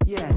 Yeah.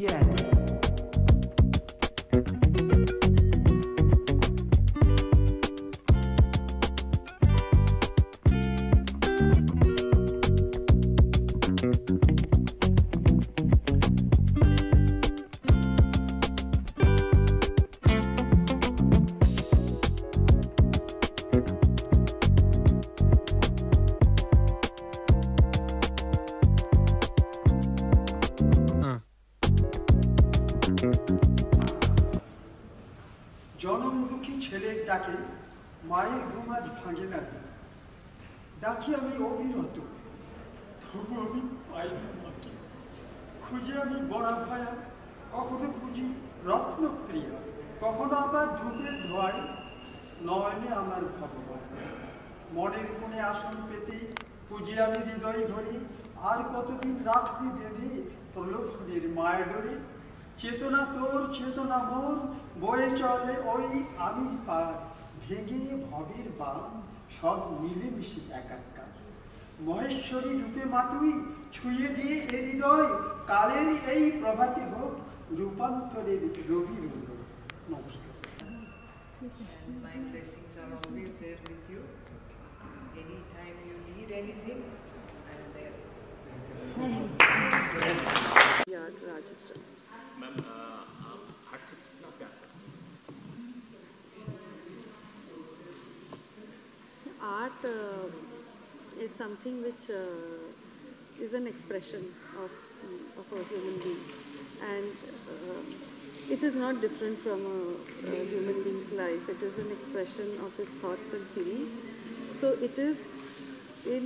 Yeah. জনম দুঃখী ছেলের ডাকে মায়ের ঘুম আজ ভাঙে না, ডাকি আমি অবিরত, তবু আমি পাই না মাকে। খুঁজে আমি বড়া ভায়া, কখনো খুঁজি রত্নপ্রিয়া, কখনো আবার ধূপের ধোয়ায় নয়নে আমার ভগবান। মনের কোণে আসন পেতে খুঁজে আমি হৃদয় ধরি, আর কতদিন রাখবি বেঁধে প্রলোভনের মায়া ডোরে। চেতনা তোর চেতনা মোর, বয়ে চলে ওই আমির পার, ভেঙে ভবের বাম সব মিলেমিশে একাকার। মহেশ্বরী রূপে মাতুই ছুঁয়ে দিয়ে এ হৃদয়, কালের এই প্রভাতে হোক রূপান্তরের রবি রূপ। নমস্কার। And my blessings are always there with you. Anytime you need anything, I am there. Yeah, Rajasthan. Ma'am आप आर्ट से कितना प्यार करते हैं? Art is something which is an expression of a human being, and it is not different from a human being's life. It is an expression of his thoughts and feelings. So it is in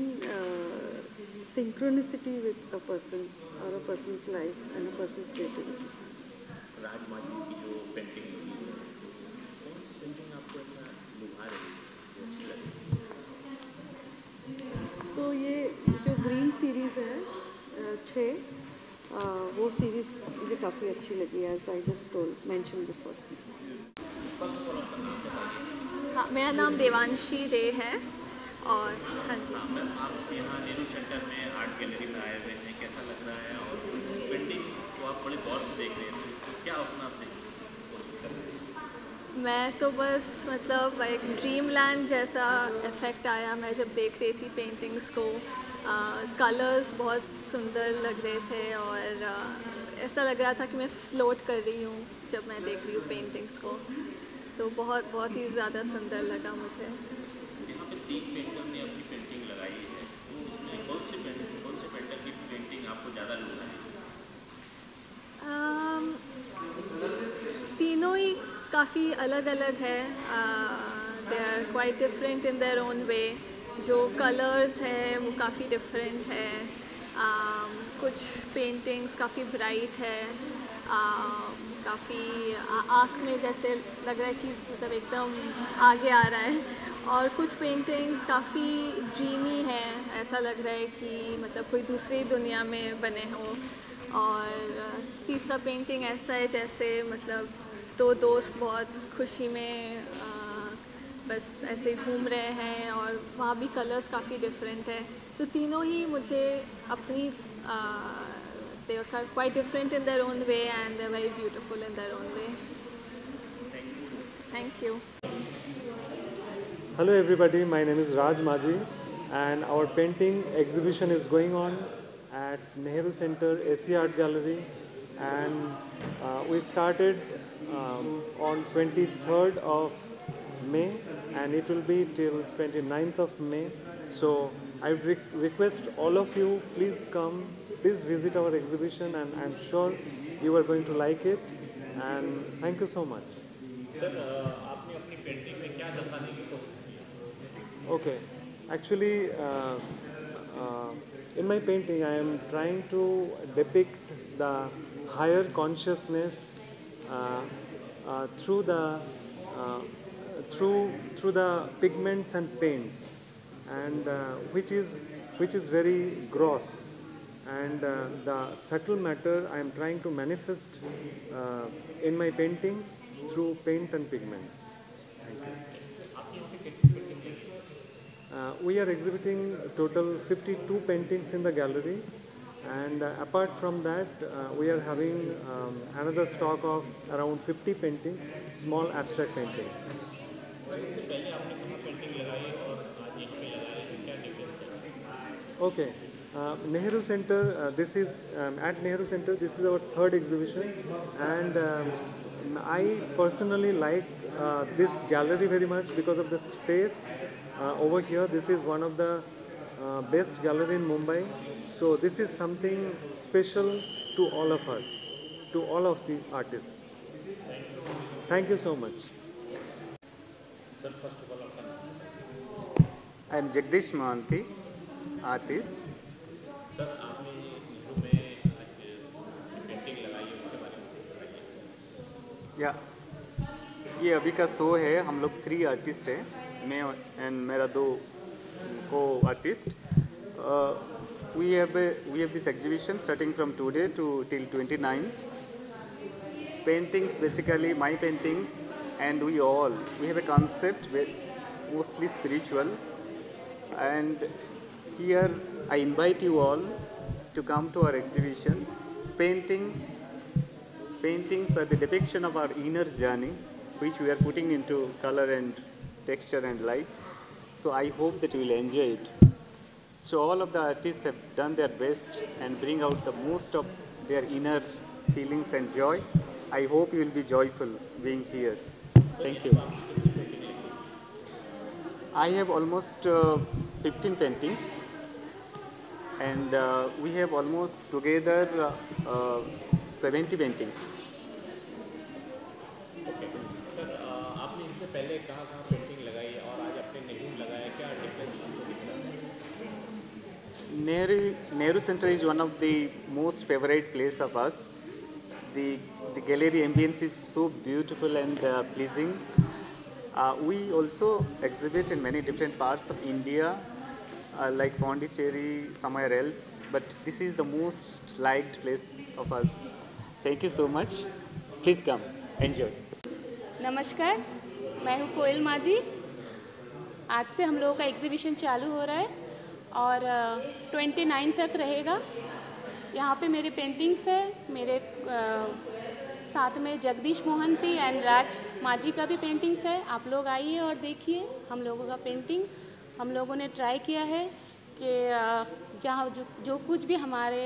synchronicity with a person or a person's life and a person's creativity. राजमाजी की जो painting है, कौन सी painting आपको इतना लुभा रही है, जो अच्छी लगी? So ये जो ग्रीन सीरीज़ है 6, वो सीरीज़ मुझे काफ़ी अच्छी लगी, as I just mention before. हाँ, मेरा नाम देवांशी रे है और हाँ जी। मैम आप यहाँ नेहरू सेंटर में आर्ट गैलरी में आए हुए हैं, कैसा लग रहा है? और पेंटिंग को आप बड़े गौर से देख मैं तो बस मतलब एक ड्रीम लैंड जैसा इफ़ेक्ट आया मैं जब देख रही थी पेंटिंग्स को। कलर्स बहुत सुंदर लग रहे थे और ऐसा लग रहा था कि मैं फ्लोट कर रही हूँ जब मैं देख रही हूँ पेंटिंग्स को। तो बहुत बहुत ही ज़्यादा सुंदर लगा मुझे। यहाँ पे 3 पेंटर ने अपनी पेंटिंग लगाई है, तो उसमें कौन से पेंटर की पेंटिंग आपको ज़्यादा लुभाई? तीनों ही काफ़ी अलग अलग है। They are quite different in their own way. जो कलर्स है वो काफ़ी डिफरेंट है। कुछ पेंटिंग्स काफ़ी ब्राइट है, काफ़ी आँख में जैसे लग रहा है कि मतलब एकदम आगे आ रहा है। और कुछ पेंटिंग्स काफ़ी ड्रीमी है, ऐसा लग रहा है कि मतलब कोई दूसरी दुनिया में बने हो। और तीसरा पेंटिंग ऐसा है जैसे मतलब दो दोस्त बहुत खुशी में बस ऐसे घूम रहे हैं और वहाँ भी कलर्स काफ़ी डिफरेंट है। तो तीनों ही मुझे अपनी they are quite different in their own way and they're very beautiful in their own way. Thank you. Hello everybody, my name is Raj Maji and our painting exhibition is going on at Nehru Center Asia Art Gallery, and we started on 23rd of May and it will be till 29th of May. So I request all of you, please come, please visit our exhibition and I'm sure you are going to like it, and thank you so much. Sir आपने अपनी painting में क्या दिखाने की कोशिश की? Okay, actually in my painting I am trying to depict the higher consciousness through the pigments and paints, and which is very gross, and the subtle matter I am trying to manifest in my paintings through paint and pigments. We are exhibiting total 52 paintings in the gallery, and apart from that we are having another stock of around 50 paintings, small abstract paintings. इससे पहले आपने कहाँ painting लगाई और आज इन पे लगाई है, क्या डिफरेंस है? Okay, Nehru Center, this is at Nehru Center, this is our third exhibition, and I personally like this gallery very much because of the space over here. This is one of the best gallery in Mumbai, so this is something special to all of us, to all of the artists. Thank you so much. Sir first of all आपका नाम? I am Jagdish Mohanty, artist. Sir आपने नेहरू में आज painting लगाई है उसके बारे में बताइए। या ये अभी का शो है, हम लोग 3 आर्टिस्ट हैं, मैं एंड मेरा 2 को artist. We have this exhibition starting from today till 29th. Paintings, basically my paintings, and we have a concept mostly spiritual, and here I invite you all to come to our exhibition. Paintings are the depiction of our inner journey, which we are putting into color and texture and light. So I hope that you will enjoy it. So all of the artists have done their best and bring out the most of their inner feelings and joy. I hope you will be joyful being here. Thank you. I have almost 15 paintings, and we have almost together 70 paintings. Okay sir आपने इनसे पहले कहाँ painting लगाई और आज आपने नेहरू लगाया, क्या डिफरेंस आपको दिख रहा है? Nehru Center is one of the most favorite place of us. The gallery ambience is so beautiful and pleasing. We also exhibit in many different parts of India, like Pondicherry, somewhere else, but this is the most liked place of us. Thank you so much. Please come, enjoy. नमस्कार, मैं हूँ कोयल माजी। आज से हम लोगों का exhibition चालू हो रहा है और 29 तक रहेगा। यहाँ पे मेरे पेंटिंग्स है, मेरे साथ में जगदीश मोहंती एंड राज माझी का भी पेंटिंग्स है। आप लोग आइए और देखिए हम लोगों का पेंटिंग। हम लोगों ने ट्राई किया है कि जहाँ जो कुछ भी हमारे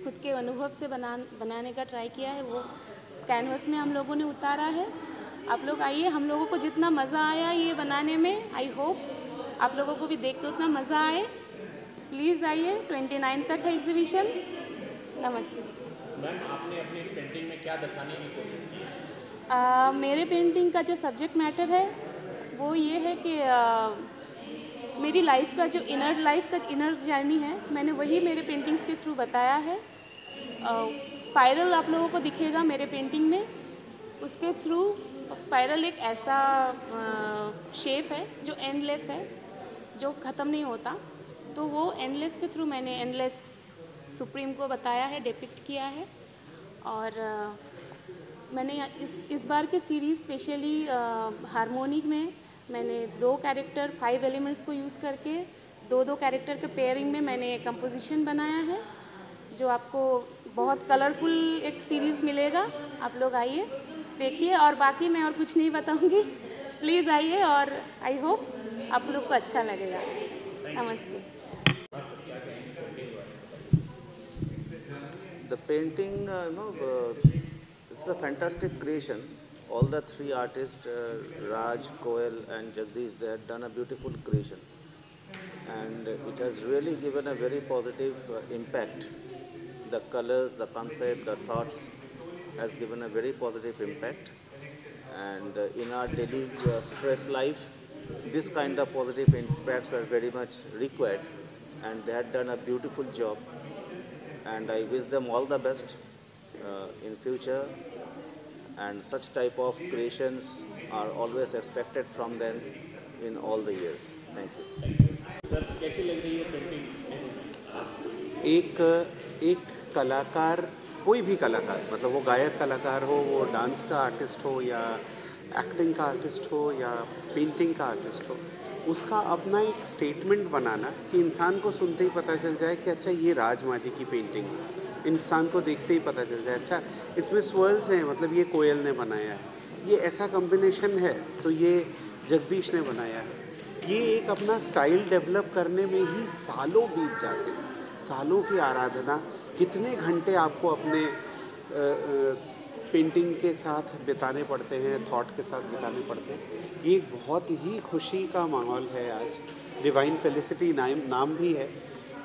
खुद के अनुभव से बनाने का ट्राई किया है वो कैनवस में हम लोगों ने उतारा है। आप लोग आइए, हम लोगों को जितना मज़ा आया ये बनाने में, आई होप आप लोगों को भी देख के उतना मज़ा आए। प्लीज़ आइए, 29 तक है एग्जीबिशन। नमस्ते मैम, आपने अपनी पेंटिंग में क्या दिखाने की कोशिश की? मेरे पेंटिंग का जो सब्जेक्ट मैटर है वो ये है कि मेरी लाइफ का जो इनर जर्नी है, मैंने वही मेरे पेंटिंग्स के थ्रू बताया है। स्पाइरल आप लोगों को दिखेगा मेरे पेंटिंग में। उसके थ्रू स्पाइरल एक ऐसा शेप है जो एंडलेस है, जो ख़त्म नहीं होता। तो वो एंडलेस के थ्रू मैंने एंडलेस सुप्रीम को बताया है, डिपिक्ट किया है। और मैंने इस बार के सीरीज़ स्पेशली हारमोनिक में मैंने 2 कैरेक्टर 5 एलिमेंट्स को यूज़ करके 2 कैरेक्टर के पेयरिंग में मैंने कंपोजिशन बनाया है, जो आपको बहुत कलरफुल एक सीरीज़ मिलेगा। आप लोग आइए देखिए, और बाकी मैं और कुछ नहीं बताऊंगी। प्लीज़ आइए और आई होप आप लोग को अच्छा लगेगा। नमस्ते। The painting, it's a fantastic creation. All the 3 artists, Raj, Koel and Jagdish, they had done a beautiful creation. And it has really given a very positive impact. The colors, the concept, the thoughts has given a very positive impact. And in our daily stress life, this kind of positive impacts are very much required. And they had done a beautiful job. And I wish them all the best in future, and such type of creations are always expected from them in all the years. Thank you. Sir, कैसी लग रही है painting? एक कलाकार, कोई भी कलाकार, मतलब वो गायक कलाकार हो, वो डांस का आर्टिस्ट हो या एक्टिंग का आर्टिस्ट हो या पेंटिंग का आर्टिस्ट हो, उसका अपना एक स्टेटमेंट बनाना कि इंसान को सुनते ही पता चल जाए कि अच्छा ये राज माझी की पेंटिंग है। इंसान को देखते ही पता चल जाए अच्छा इसमें स्वर्ल्स हैं, मतलब ये कोयल ने बनाया है, ये ऐसा कॉम्बिनेशन है तो ये जगदीश ने बनाया है। ये एक अपना स्टाइल डेवलप करने में ही सालों बीत जाते हैं, सालों की आराधना, कितने घंटे आपको अपने पेंटिंग के साथ बिताने पड़ते हैं, थॉट के साथ बिताने पड़ते हैं। ये एक बहुत ही खुशी का माहौल है आज। डिवाइन फेलिसिटी नाम भी है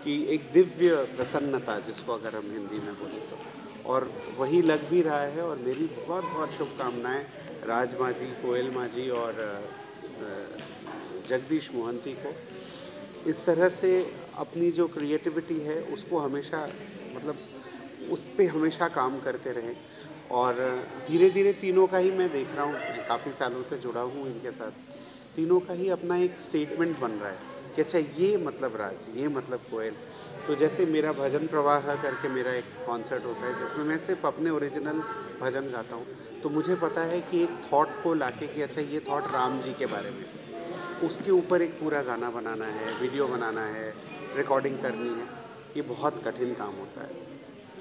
कि एक दिव्य प्रसन्नता, जिसको अगर हम हिंदी में बोलें तो, और वही लग भी रहा है। और मेरी बहुत बहुत शुभकामनाएं राज माझी, कोयल माझी और जगदीश मोहंती को। इस तरह से अपनी जो क्रिएटिविटी है उसको हमेशा, मतलब उस पे हमेशा काम करते रहें। और धीरे धीरे तीनों का ही मैं देख रहा हूँ, काफ़ी सालों से जुड़ा हूँ इनके साथ, तीनों का ही अपना एक स्टेटमेंट बन रहा है कि अच्छा ये मतलब राज, ये मतलब कोयल। तो जैसे मेरा भजन प्रवाह करके मेरा एक कॉन्सर्ट होता है जिसमें मैं सिर्फ अपने ओरिजिनल भजन गाता हूँ, तो मुझे पता है कि एक थॉट को लाके कि अच्छा ये थॉट राम जी के बारे में, उसके ऊपर एक पूरा गाना बनाना है, वीडियो बनाना है, रिकॉर्डिंग करनी है, ये बहुत कठिन काम होता है।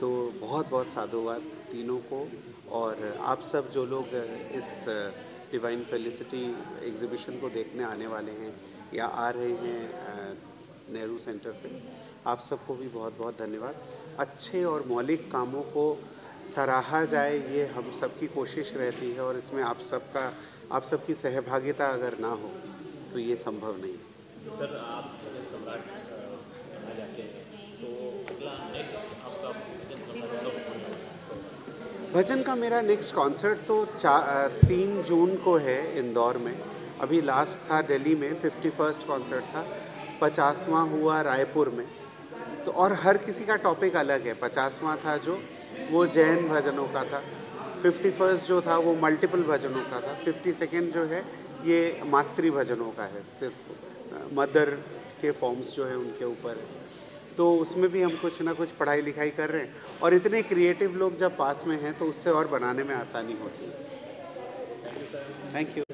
तो बहुत बहुत साधुवाद तीनों को। और आप सब जो लोग इस डिवाइन फेलिसिटी एग्जीबिशन को देखने आने वाले हैं या आ रहे हैं नेहरू सेंटर पे, आप सबको भी बहुत बहुत धन्यवाद। अच्छे और मौलिक कामों को सराहा जाए, ये हम सबकी कोशिश रहती है, और इसमें आप सबकी सहभागिता अगर ना हो तो ये संभव नहीं। सर, आप सम्राट बनना चाहते हैं तो अगला नेक्स्ट आपका भजन का मेरा नेक्स्ट कॉन्सर्ट तो 3 जून को है इंदौर में। अभी लास्ट था दिल्ली में, 51st कॉन्सर्ट था, 50वां हुआ रायपुर में। तो और हर किसी का टॉपिक अलग है। 50वां था जो वो जैन भजनों का था, 51st जो था वो मल्टीपल भजनों का था, 52nd जो है ये मातृ भजनों का है, सिर्फ मदर के फॉर्म्स जो है उनके ऊपर। तो उसमें भी हम कुछ ना कुछ पढ़ाई लिखाई कर रहे हैं, और इतने क्रिएटिव लोग जब पास में हैं तो उससे और बनाने में आसानी होती है। Thank you.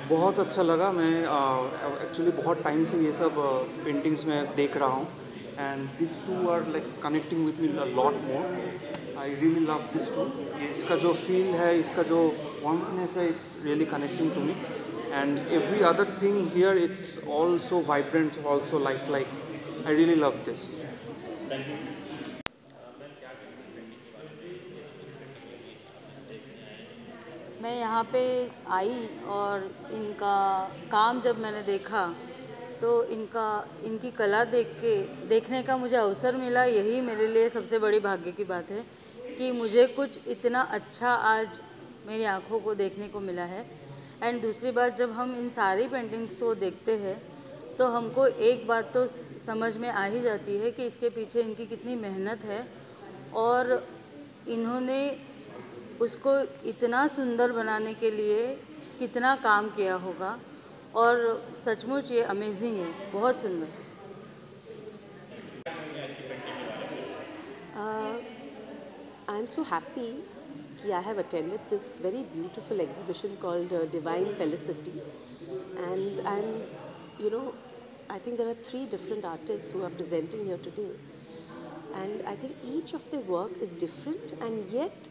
बहुत अच्छा लगा। मैं एक्चुअली बहुत टाइम से ये सब पेंटिंग्स में देख रहा हूँ, and these two are like connecting with me a lot more. I really love this two. इसका जो feel है, इसका जो warmness है, it's really connecting to me. And every other thing here, it's also vibrant, also lifelike. I really love this. Thank you. मैं यहाँ पे आई और इनका काम जब मैंने देखा तो इनकी कला देखने का मुझे अवसर मिला। यही मेरे लिए सबसे बड़ी भाग्य की बात है कि मुझे कुछ इतना अच्छा आज मेरी आँखों को देखने को मिला है। एंड दूसरी बात, जब हम इन सारी पेंटिंग्स को देखते हैं तो हमको एक बात तो समझ में आ ही जाती है कि इसके पीछे इनकी कितनी मेहनत है और इन्होंने उसको इतना सुंदर बनाने के लिए कितना काम किया होगा और सचमुच ये अमेजिंग है, बहुत सुंदर। I am so happy कि I have attended this very beautiful exhibition called Divine Felicity, and I think there are 3 different artists who are presenting here today, and I think each of their work is different, and yet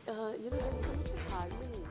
there is so much harmony